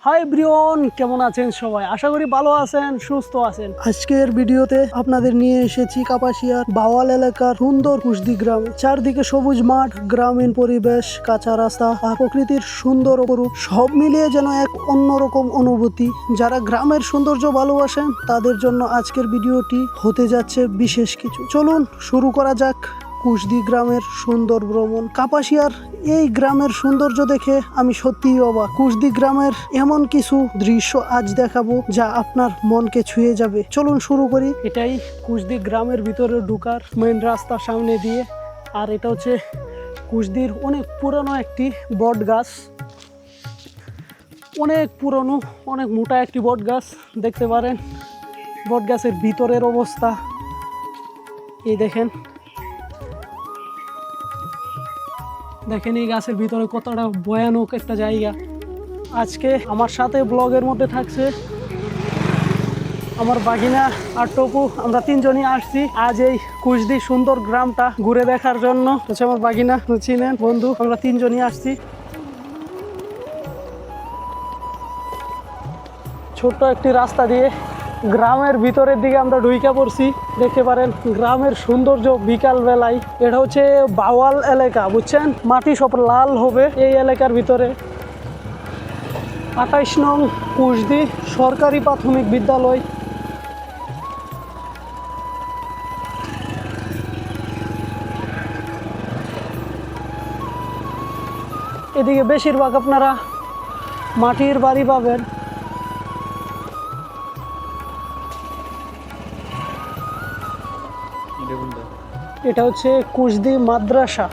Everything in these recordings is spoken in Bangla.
হাই এভরিওয়ান, কেমন আছেন সবাই? আশা করি ভালো আছেন, সুস্থ আছেন। আজকের ভিডিওতে আপনাদের নিয়ে এসেছি কাপাসিয়ার বাওয়াল এলাকার সুন্দর কুশদি গ্রামে। চারদিকে সবুজ মাঠ, গ্রামীণ পরিবেশ, কাঁচা রাস্তা আর প্রকৃতির সুন্দর অপরূপ সব মিলিয়ে যেন এক অন্যরকম অনুভূতি। যারা গ্রামের সৌন্দর্য ভালোবাসেন তাদের জন্য আজকের ভিডিওটি হতে যাচ্ছে বিশেষ কিছু। চলুন শুরু করা যাক কুশদি গ্রামের সুন্দর ভ্রমণ। কাপাসিয়ার এই গ্রামের সৌন্দর্য দেখে আমি সত্যিই অবাক। কুশদি গ্রামের এমন কিছু দৃশ্য আজ দেখাবো যা আপনার মনকে ছুঁয়ে যাবে। চলুন শুরু করি। এটাই কুশদি গ্রামের ভিতরে ঢোকার মেইন রাস্তার সামনে দিয়ে। আর এটা হচ্ছে কুশদির অনেক পুরনো একটি বট গাছ, অনেক পুরনো, অনেক মোটা একটি বট গাছ। দেখতে পারেন বট গাছের ভিতরের অবস্থা। এই দেখেন এই গাছের ভিতরে কতটা ভয়ানক একটা জায়গা। আজকে আমার সাথে ব্লগের মধ্যে থাকছে আমার বাগিনা আর টপু। আমরা তিনজনই আসছি আজ এই কুশদি সুন্দর গ্রামটা ঘুরে দেখার জন্য। হচ্ছে আমার বাগিনা, চিনেন বন্ধু। আমরা তিনজনই আসছি। ছোট্ট একটি রাস্তা দিয়ে গ্রামের ভিতরের দিকে আমরা ঢুইকা পড়ছি। দেখতে পারেন গ্রামের সৌন্দর্য বিকাল বেলায়। এটা হচ্ছে বাওয়াল এলাকা, বুঝছেন? মাটি সব লাল হবে এই এলাকার ভিতরে। 28 নং কুশদি সরকারি প্রাথমিক বিদ্যালয়। এদিকে বেশিরভাগ আপনারা মাটির বাড়ি পাবেন। এটা হচ্ছে কুশদি মাদ্রাসা।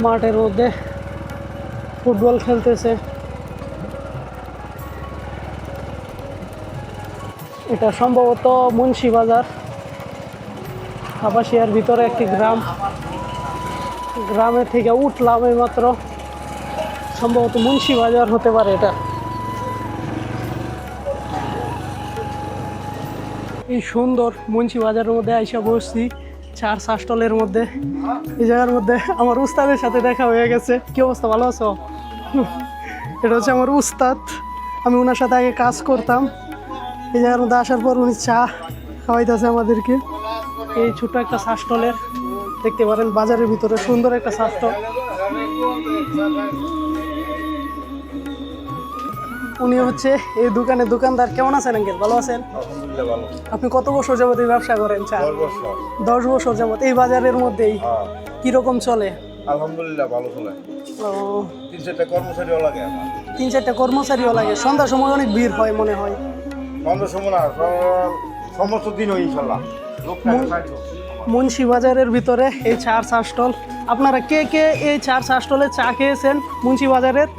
মাঠের মধ্যে ফুটবল খেলতেছে। এটা সম্ভবত মুন্সিবাজার, কাপাসিয়ার ভিতরে একটি গ্রাম। গ্রামের থেকে উঠলাম এই মাত্র, সম্ভবত মুন্সিবাজার হতে পারে এটা। এই সুন্দর মুন্সিবাজারের মধ্যে আইসা বসছি চার শাসটলের মধ্যে। এই জায়গার মধ্যে আমার উস্তাদের সাথে দেখা হয়ে গেছে। কি অবস্থা, ভালো আছো? এটা হচ্ছে আমার উস্তাদ, আমি ওনার সাথে আগে কাজ করতাম। এই জায়গার মধ্যে আসার পর উনি চা খাওয়াইতেছে আমাদেরকে। এই ছোট্ট একটা শাসটলের, দেখতে পারেন বাজারের ভিতরে সুন্দর একটা শাসটল। উনি হচ্ছে এই দোকানের দোকানদার। কেমন আছেন আঙ্কেল? ভালো আছেন? আলহামদুলিল্লাহ ভালো। আপনি কত বছর যাবত এই ব্যবসা করেন? 10 বছর যাবত এই বাজারের মধ্যেই। কিরকম চলে? আলহামদুলিল্লাহ ভালো চলে। ও, 3-4টা কর্মচারীও লাগে আমার। 3-4টা কর্মচারীও লাগে। সন্ধ্যার সময় অনেক ভিড় হয় মনে হয়। বন্ধ সময় না, সমস্ত দিন ওই ইনশাল্লাহ লোক থাকে। মুন্সিবাজারের ভিতরে এই চার শাসটল। আপনারা কে কে এই চার শাসটলে চা খেয়েছেন মুন্সিবাজারের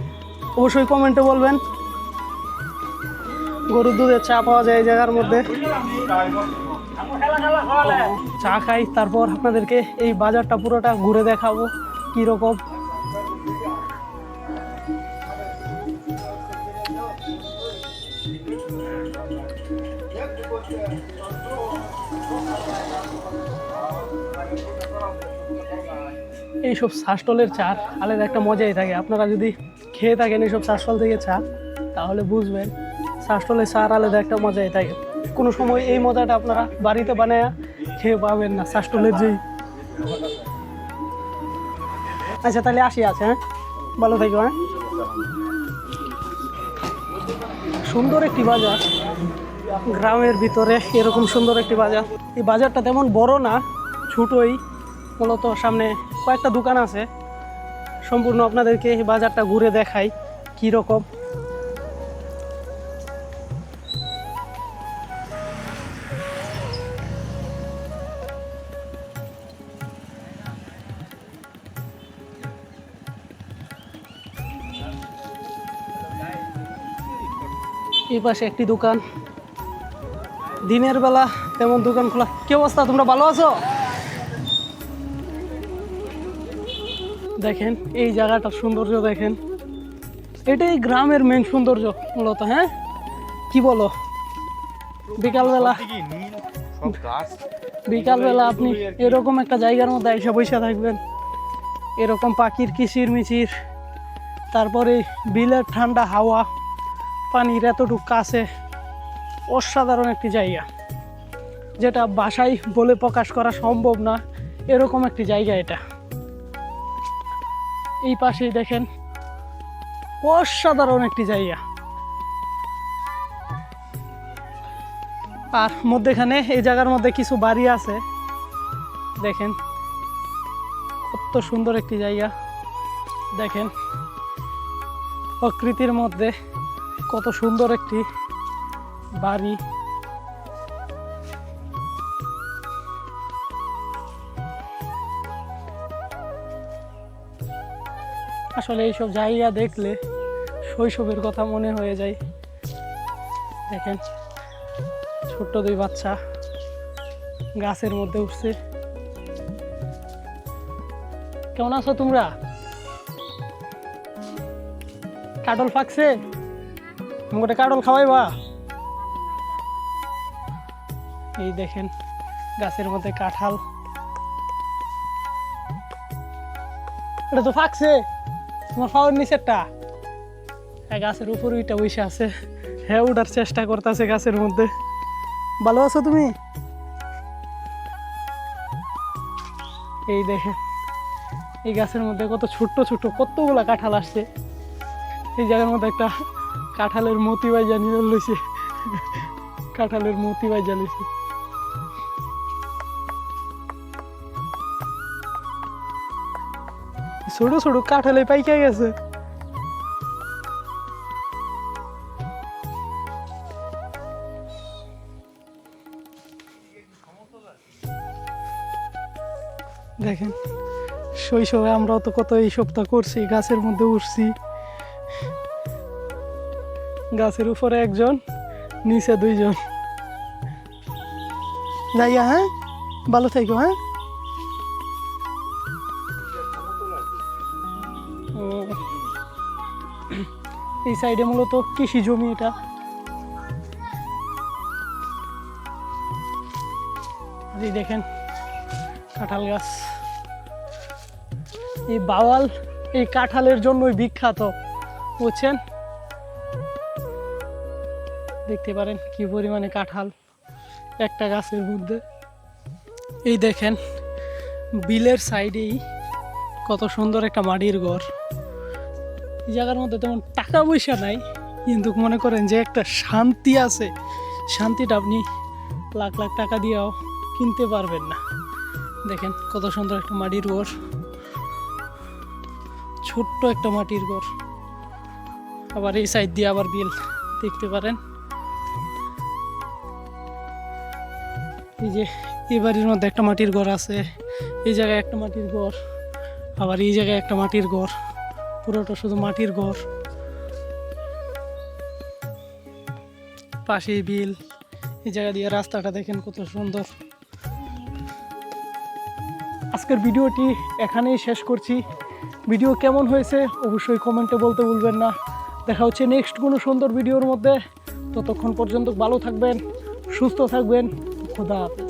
অবশ্যই কমেন্টে বলবেন। গরুর দুধের চা পাওয়া যায় এই জায়গার মধ্যে। চা খাই, তারপর আপনাদেরকে এই বাজারটা পুরোটা ঘুরে দেখাবো কীরকম। এইসব শাসটলের চা আলাদা একটা মজাই থাকে। আপনারা যদি খেয়ে থাকেন এইসব শাসটল থেকে চা, তাহলে বুঝবেন শাসটলের চা আলাদা একটা মজাই থাকে। কোনো সময় এই মজাটা আপনারা বাড়িতে বানায় খেয়ে পাবেন না শাসটলের যেই। আচ্ছা তাহলে আসি আছে। হ্যাঁ, ভালো থাকো। হ্যাঁ, সুন্দর একটি বাজার গ্রামের ভিতরে, এরকম সুন্দর একটি বাজার। এই বাজারটা তেমন বড় না, ছোটই। মূলত সামনে কয়েকটা দোকান আছে। সম্পূর্ণ আপনাদেরকে এই বাজারটা ঘুরে দেখাই কীরকম। এই পাশে একটি দোকান। দিনের বেলা তেমন দোকান খোলা। কি অবস্থা, তোমরা ভালো আছো? দেখেন এই জায়গাটার সৌন্দর্য দেখেন। এটাই গ্রামের মেন সৌন্দর্য মূলত। হ্যাঁ, কি বলো বিকালবেলা সবদিকে নীল সব গাছ বিকালবেলা আপনি এরকম একটা জায়গার মধ্যে এসে বসে থাকবেন, এরকম পাখির কিচির মিচির, তারপরে বিলের ঠান্ডা হাওয়া, পানির এতটুকু কাছে, অসাধারণ একটি জায়গা যেটা ভাষায় বলে প্রকাশ করা সম্ভব না, এরকম একটি জায়গা এটা। এই পাশেই দেখেন অসাধারণ একটি জায়গা, আর মধ্যেখানে এই জায়গার মধ্যে কিছু বাড়ি আছে, দেখেন কত সুন্দর একটি জায়গা। দেখেন প্রকৃতির মধ্যে কত সুন্দর একটি বাড়ি। আসলে এইসব জায়গা দেখলে শৈশবের কথা মনে হয়ে যায়। দেখেন ছোট্ট দুই বাচ্চা গাছের মধ্যে উঠছে। কেমন আছো তোমরা? কাটল পাকছে, আমাকে কাটল খাওয়াইবা? এই দেখেন গাছের মধ্যে কাঁঠাল, এটা তো পাকছে। তোমার পাওয়ার নিচেরটা গাছের উপর ওইটা বসে আছে, হ্যাঁ ওঠার চেষ্টা করতেছে গাছের মধ্যে। ভালো আছো তুমি? এই দেখেন এই গাছের মধ্যে কত ছোট্ট ছোট্ট কতগুলা কাঁঠাল আসছে। এই জায়গার মধ্যে একটা কাঁঠালের মতি বাইজা নিয়ে লইছে, কাঁঠালের মতি বাইজা লইছে। ছোট ছোট কাঁঠালে পাইকা গেছে। দেখেন শৈশবে আমরাও তো কত এই সপ্তাহ করছি, গাছের মধ্যে উঠছি, গাছের উপরে একজন নিচে দুইজন। যাইয়া হ্যাঁ, ভালো থাকো। হ্যাঁ এই সাইডে মূলত কৃষি জমি, এটা এই দেখেন কাঁঠাল গাছ। এই বাওয়াল এই কাঁঠালের জন্যই বিখ্যাত, বুঝছেন? দেখতে পারেন কি পরিমাণে কাঁঠাল একটা গাছের মধ্যে। এই দেখেন বিলের সাইডেই কত সুন্দর একটা মাটির ঘর। এই জায়গার মধ্যে তেমন টাকা পয়সা নাই, কিন্তু মনে করেন যে একটা শান্তি আছে, শান্তিটা আপনি লাখ লাখ টাকা দিয়েও কিনতে পারবেন না। দেখেন কত সুন্দর একটা মাটির ঘর, ছোট্ট একটা মাটির ঘর। আবার এই সাইড দিয়ে আবার বিল দেখতে পারেন। এই যে এই বাড়ির মধ্যে একটা মাটির ঘর আছে, এই জায়গায় একটা মাটির ঘর, আবার এই জায়গায় একটা মাটির ঘর, পুরোটা শুধু মাটির ঘর। পাশেই বিল, এই জায়গা দিয়ে রাস্তাটা দেখেন কত সুন্দর। আজকের ভিডিওটি এখানেই শেষ করছি। ভিডিও কেমন হয়েছে অবশ্যই কমেন্টে বলতে ভুলবেন না। দেখা হচ্ছে নেক্সট কোনো সুন্দর ভিডিওর মধ্যে। ততক্ষণ পর্যন্ত ভালো থাকবেন, সুস্থ থাকবেন। খোদা হাফেজ।